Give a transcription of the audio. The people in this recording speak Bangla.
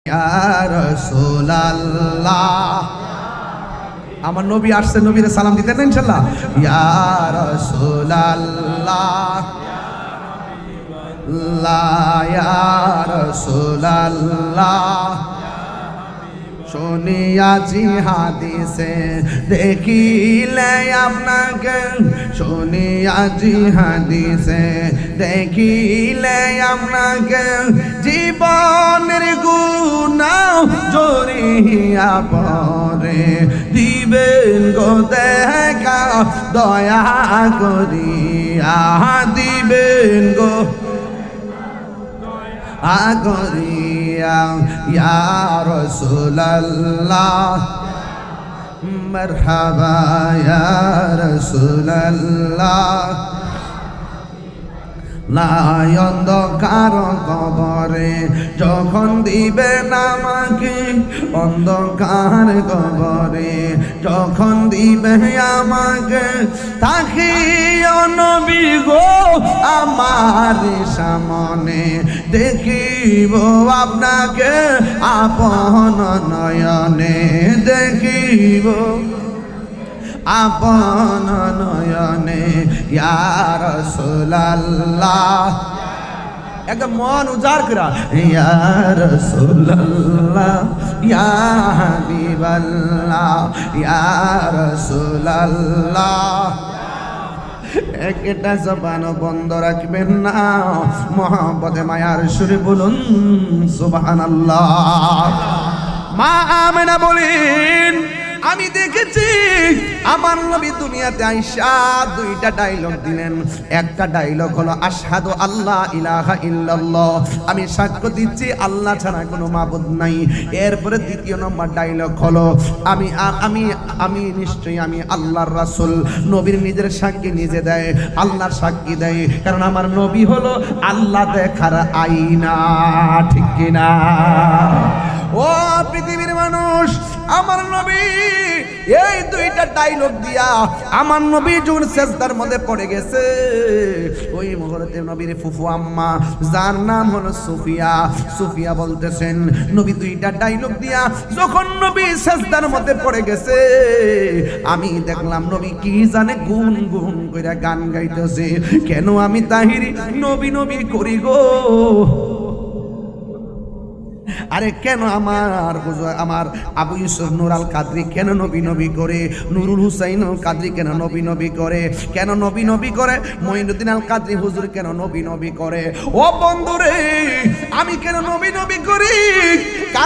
ইয়া রাসূলুল্লাহ। আমার নবী আসছে, নবীরে সালাম দিতেন না ইনশাআল্লাহ। ইয়া রাসূলুল্লাহ ইয়া রাসূলুল্লাহ। শুনিয়াছি হাদিসে দেখিলে আপনাকে, শুনিয়াছি হাদিসে দেখিলে আপনাকে, জীবনের গুনাহ জড়িয়া পড়ে দিবেন গো দেখা, দয়া করিয়া দিবেন গো আগরিয়া। ইয়া রাসূলুল্লাহ মারহাবা ইয়া রাসূলুল্লাহ। নাই অন্ধকার কবরে যখন দিবেন আমাকে, অন্ধকার কবরে যখন দিবে আমাকে, তাকিও নবী গো আমার সামনে, দেখিব আপনাকে আপন নয়নে, দেখিব আপন নয়নে। ইয়া রাসূলুল্লাহ একদম মন উজাড় করা, ইয়া রাসূলুল্লাহ ইয়া হাবিবাল্লাহ ইয়া রাসূলুল্লাহ। একটা জবান বন্ধ রাখবেন না, মহব্বতে মায়ার সুরে বলুন সুবহানাল্লাহ। মা আমেনা বলেন, আমি দেখেছি আমার নবী দুনিয়াতে আইসা দুইটা ডায়লগ দিলেন। একটা ডায়লগ হলো আশহাদু আল্লাহ ইলাহা ইল্লাল্লাহ, আমি সাক্ষ্য দিচ্ছি আল্লাহ ছাড়া কোনো মাবুদ নাই। এরপরে দ্বিতীয় নম্বর ডায়লগ হলো আমি আমি আমি নিশ্চয়ই আমি আল্লাহর রাসূল। নবীর নিজের সাক্ষী নিজে দেয়, আল্লাহর সাক্ষী দেয়, কারণ আমার নবী হলো আল্লাহ দেখার আয়না, ঠিক কিনা? ও পৃথিবীর মানুষ, আমার নবী এই দুইটা ডায়লগ দিয়া আমার নবী যখন সেজদার মধ্যে পড়ে গেছে, ওই মুহূর্তে নবীর ফুফু আম্মা যার নাম হলো সুফিয়া, সুফিয়া বলতেছেন নবী দুইটা ডায়লগ দিয়া যখন নবী সেজদার মধ্যে পড়ে গেছে, আমি দেখলাম নবী কি জানে গুন গুন কইরা গান গাইতেছে। কেন আমি তাহিরি নবী নবী করি গো? আরে কেন আমার আবু ইউসুফ নূর আল কাদরি কেন নবী নবী করে? নুরুল হুসাইন আল কাদরি কেন নবী নবী করে? কেন নবী নবী করে? মঈনুদ্দিন আল কাদরি হুজুর কেন নবী নবী করে? ও বন্ধুরে, আমি কেন নবী নবী করি?